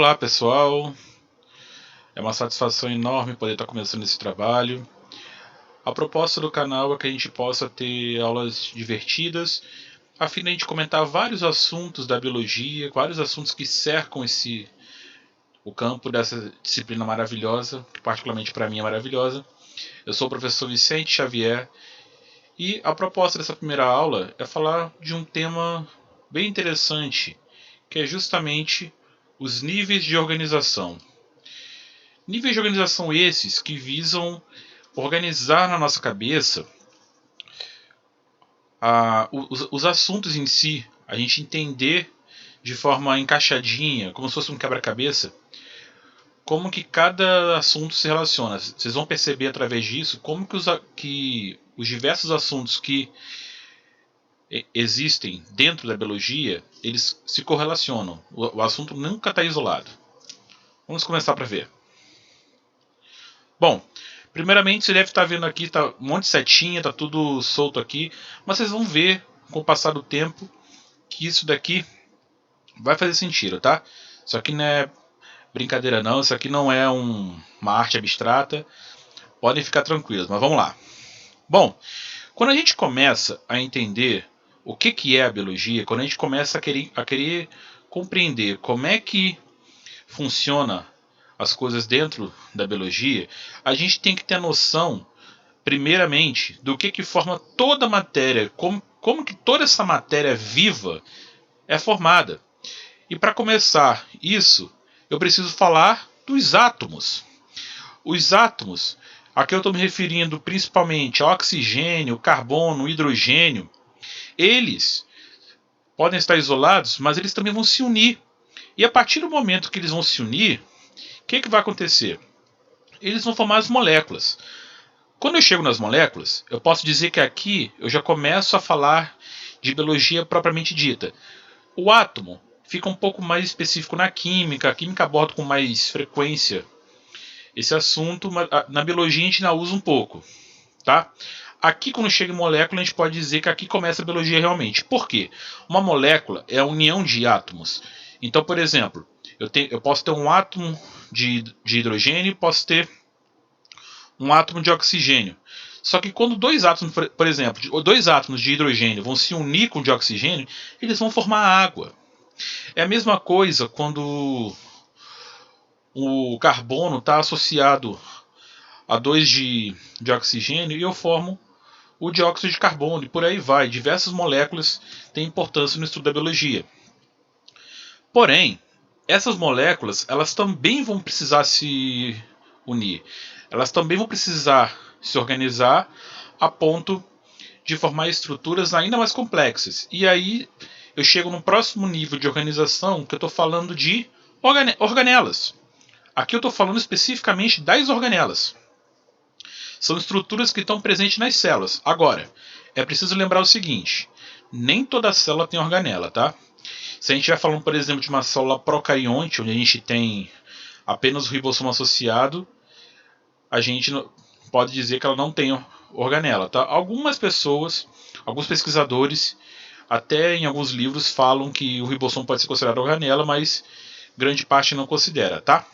Olá pessoal, é uma satisfação enorme poder estar começando esse trabalho. A proposta do canal é que a gente possa ter aulas divertidas, a fim de a gente comentar vários assuntos da biologia, vários assuntos que cercam o campo dessa disciplina maravilhosa, que particularmente para mim é maravilhosa. Eu sou o professor Vicente Xavier e a proposta dessa primeira aula é falar de um tema bem interessante, que é justamente os níveis de organização. Níveis de organização esses que visam organizar na nossa cabeça os assuntos em si, a gente entender de forma encaixadinha, como se fosse um quebra-cabeça, como que cada assunto se relaciona. Vocês vão perceber através disso como que os diversos assuntos que existem dentro da biologia, eles se correlacionam. O assunto nunca está isolado. Vamos começar para ver. Bom, primeiramente você deve estar vendo aqui, tá um monte de setinha, tá tudo solto aqui, mas vocês vão ver com o passar do tempo que isso daqui vai fazer sentido, tá? Isso aqui não é brincadeira não, isso aqui não é uma arte abstrata, podem ficar tranquilos, mas vamos lá. Bom, quando a gente começa a entender o que é a biologia, quando a gente começa a querer compreender como é que funciona as coisas dentro da biologia, a gente tem que ter a noção, primeiramente, do que forma toda a matéria, como que toda essa matéria viva é formada. E para começar isso, eu preciso falar dos átomos. Os átomos, aqui eu estou me referindo principalmente ao oxigênio, carbono, hidrogênio, eles podem estar isolados, mas eles também vão se unir. E a partir do momento que eles vão se unir, o que vai acontecer? Eles vão formar as moléculas. Quando eu chego nas moléculas, eu posso dizer que aqui eu já começo a falar de biologia propriamente dita. O átomo fica um pouco mais específico na química, a química aborda com mais frequência esse assunto, mas na biologia a gente ainda usa um pouco, tá? Aqui quando chega em molécula a gente pode dizer que aqui começa a biologia realmente. Por quê? Uma molécula é a união de átomos. Então, por exemplo, eu posso ter um átomo de hidrogênio e posso ter um átomo de oxigênio. Só que quando dois átomos, por exemplo, dois átomos de hidrogênio vão se unir com o de oxigênio, eles vão formar água. É a mesma coisa quando o carbono está associado a dois de oxigênio e eu formo o dióxido de carbono e por aí vai. Diversas moléculas têm importância no estudo da biologia. Porém, essas moléculas elas também vão precisar se unir. Elas também vão precisar se organizar a ponto de formar estruturas ainda mais complexas. E aí eu chego no próximo nível de organização que eu estou falando de organelas. Aqui eu estou falando especificamente das organelas. São estruturas que estão presentes nas células. Agora, é preciso lembrar o seguinte: nem toda célula tem organela, tá? Se a gente estiver falando, por exemplo, de uma célula procarionte, onde a gente tem apenas o ribossomo associado, a gente pode dizer que ela não tem organela, tá? Algumas pessoas, alguns pesquisadores, até em alguns livros falam que o ribossomo pode ser considerado organela, mas grande parte não considera, tá?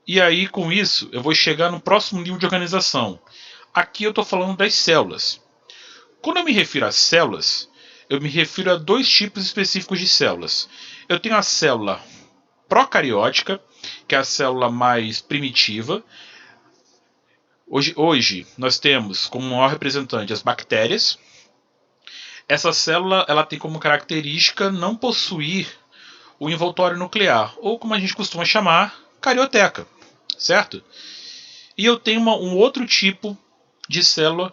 E aí, com isso, eu vou chegar no próximo nível de organização. Aqui eu estou falando das células. Quando eu me refiro às células, eu me refiro a dois tipos específicos de células. Eu tenho a célula procariótica, que é a célula mais primitiva. Hoje nós temos como maior representante as bactérias. Essa célula ela tem como característica não possuir o envoltório nuclear, ou como a gente costuma chamar, carioteca, certo? E eu tenho um outro tipo de célula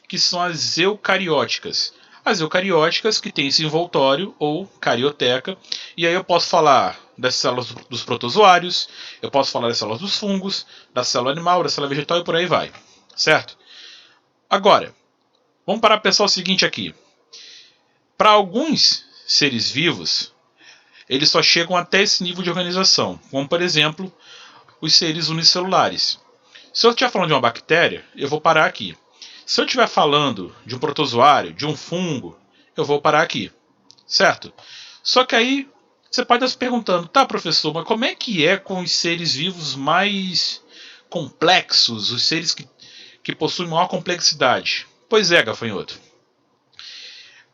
que são as eucarióticas. As eucarióticas que têm esse envoltório ou carioteca, e aí eu posso falar das células dos protozoários, eu posso falar das células dos fungos, da célula animal, da célula vegetal e por aí vai, certo? Agora, vamos parar para pensar o seguinte aqui. Para alguns seres vivos, eles só chegam até esse nível de organização, como por exemplo, os seres unicelulares. Se eu estiver falando de uma bactéria, eu vou parar aqui. Se eu estiver falando de um protozoário, de um fungo, eu vou parar aqui, certo? Só que aí Você pode estar se perguntando, tá, professor, mas como é que é com os seres vivos mais complexos, os seres que possuem maior complexidade? Pois é, gafanhoto.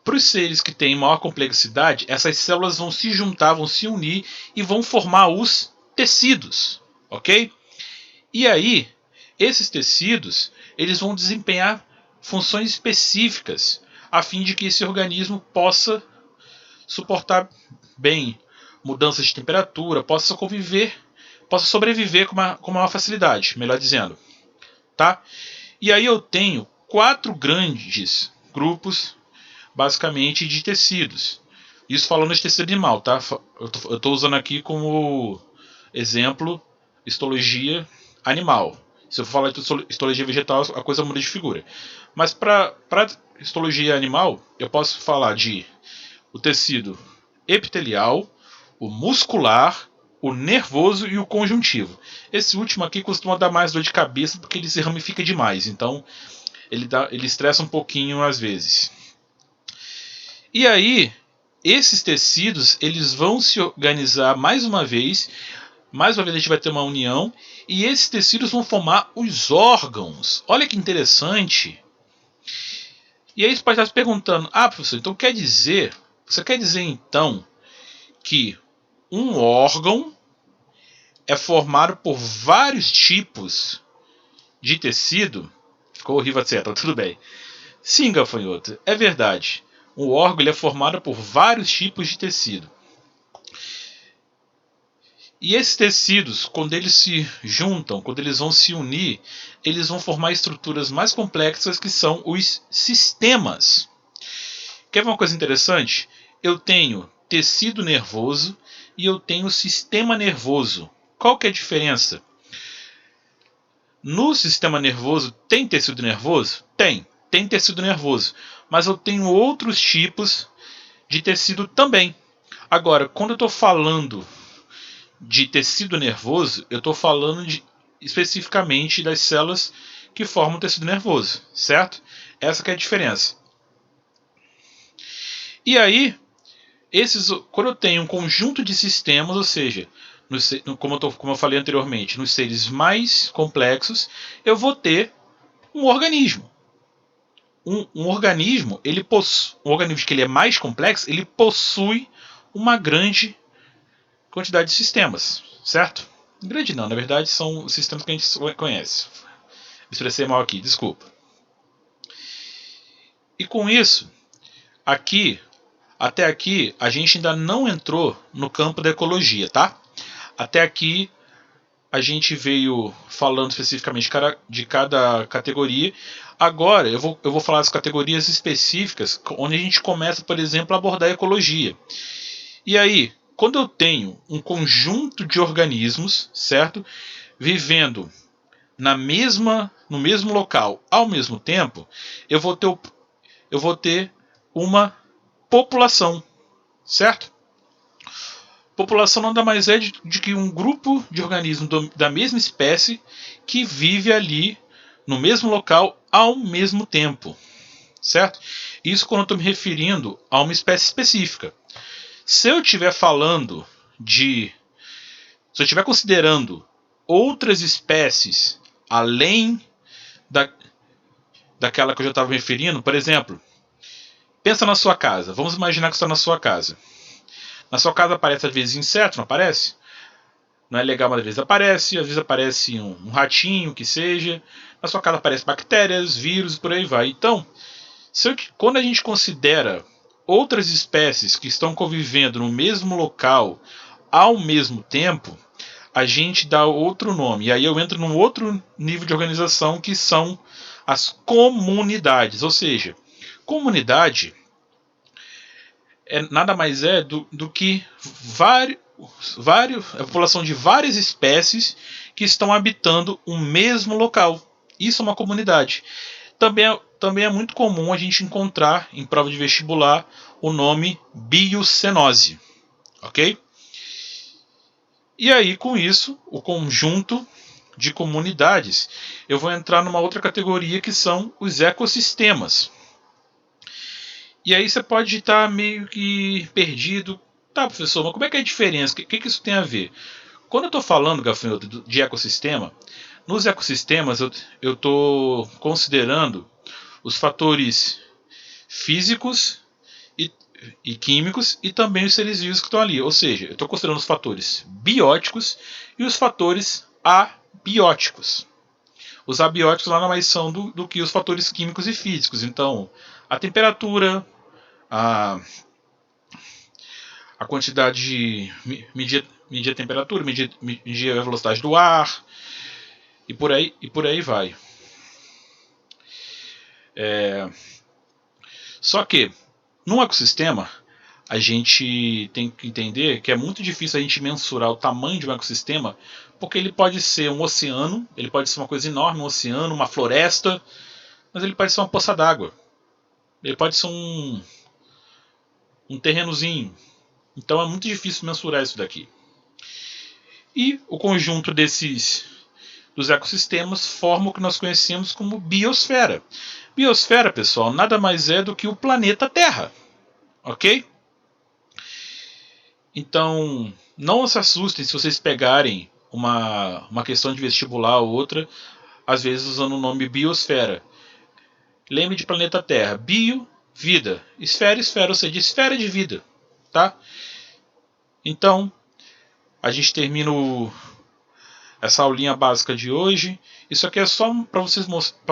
Para os seres que têm maior complexidade, essas células vão se juntar, vão se unir e vão formar os tecidos, ok? E aí, esses tecidos, eles vão desempenhar funções específicas a fim de que esse organismo possa suportar bem mudanças de temperatura, possa conviver, possa sobreviver com uma facilidade, melhor dizendo, tá? E aí eu tenho 4 grandes grupos, basicamente, de tecidos. Isso falando de tecido animal, tá? Eu estou usando aqui como exemplo histologia animal. Se eu for falar de histologia vegetal, a coisa muda de figura. Mas para histologia animal, eu posso falar de o tecido epitelial, o muscular, o nervoso e o conjuntivo. Esse último aqui costuma dar mais dor de cabeça porque ele se ramifica demais. Então ele estressa um pouquinho às vezes. E aí, esses tecidos eles vão se organizar mais uma vez a gente vai ter uma união e esses tecidos vão formar os órgãos. Olha que interessante. E aí você pode estar se perguntando, professor, então você quer dizer então que um órgão é formado por vários tipos de tecido? Ficou horrível a seta, tudo bem. Sim, gafanhoto, é verdade. O órgão ele é formado por vários tipos de tecido. E esses tecidos, quando eles se juntam, quando eles vão se unir, eles vão formar estruturas mais complexas que são os sistemas. Quer ver uma coisa interessante? Eu tenho tecido nervoso e eu tenho sistema nervoso. Qual que é a diferença? No sistema nervoso tem tecido nervoso? Tem tecido nervoso. Mas eu tenho outros tipos de tecido também. Agora, quando eu estou falando de tecido nervoso, eu estou falando especificamente das células que formam o tecido nervoso, certo? Essa que é a diferença. E aí, quando eu tenho um conjunto de sistemas, ou seja, como eu falei anteriormente, nos seres mais complexos, eu vou ter um organismo. Um organismo, um organismo que ele é mais complexo, ele possui uma grande quantidade de sistemas, certo? Grande não, na verdade são os sistemas que a gente conhece. Me expressei mal aqui, desculpa. E com isso, até aqui, a gente ainda não entrou no campo da ecologia, tá? Até aqui, a gente veio falando especificamente de cada categoria. Agora, eu vou falar das categorias específicas, onde a gente começa, por exemplo, a abordar a ecologia. E aí, quando eu tenho um conjunto de organismos, certo? Vivendo no mesmo local ao mesmo tempo, eu vou ter uma população, certo? População nada mais é de que um grupo de organismos da mesma espécie que vive ali no mesmo local ao mesmo tempo, certo? Isso quando eu estou me referindo a uma espécie específica. Se eu estiver considerando outras espécies além daquela que eu já estava me referindo, por exemplo, pensa na sua casa. Vamos imaginar que você está na sua casa. Na sua casa aparece às vezes inseto, não aparece? Não é legal, mas às vezes aparece um ratinho, que seja. Na sua casa aparecem bactérias, vírus e por aí vai. Então, quando a gente considera outras espécies que estão convivendo no mesmo local ao mesmo tempo, a gente dá outro nome. E aí eu entro num outro nível de organização que são as comunidades. Ou seja, comunidade nada mais é do que a população de várias espécies que estão habitando o mesmo local. Isso é uma comunidade. Também é muito comum a gente encontrar em prova de vestibular o nome biocenose. Ok? E aí, com isso, o conjunto de comunidades, eu vou entrar numa outra categoria que são os ecossistemas. E aí você pode estar meio que perdido. Tá, professor, mas como é que é a diferença? O que isso tem a ver? Quando eu estou falando, Gafanhoto, de ecossistema, nos ecossistemas eu estou considerando os fatores físicos e, e químicos e também os seres vivos que estão ali. Ou seja, eu estou considerando os fatores bióticos e os fatores abióticos. Os abióticos lá mais são do que os fatores químicos e físicos. Então, a temperatura, a, a quantidade de. Medir a temperatura, medir a velocidade do ar e por aí vai. Só que, num ecossistema, a gente tem que entender que é muito difícil a gente mensurar o tamanho de um ecossistema, porque ele pode ser um oceano, ele pode ser uma coisa enorme, um oceano, uma floresta, mas ele pode ser uma poça d'água. Ele pode ser um terrenozinho. Então é muito difícil mensurar isso daqui. E o conjunto dos ecossistemas forma o que nós conhecemos como biosfera. Biosfera, pessoal, nada mais é do que o planeta Terra. Ok? Então, não se assustem se vocês pegarem uma questão de vestibular ou outra, às vezes usando o nome biosfera. Lembre de planeta Terra. Bio, vida. Esfera, esfera, ou seja, esfera de vida. Tá? Então, a gente termina essa aulinha básica de hoje. Isso aqui é só para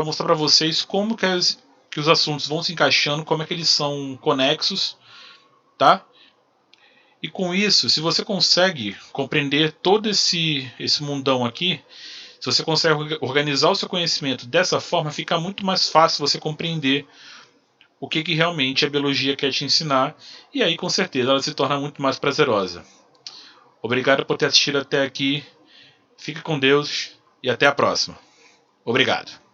mostrar para vocês como que os assuntos vão se encaixando, como é que eles são conexos, tá? E com isso, se você consegue compreender todo esse mundão aqui, se você consegue organizar o seu conhecimento dessa forma, fica muito mais fácil você compreender o que realmente a biologia quer te ensinar, e aí com certeza ela se torna muito mais prazerosa. Obrigado por ter assistido até aqui. Fique com Deus e até a próxima. Obrigado.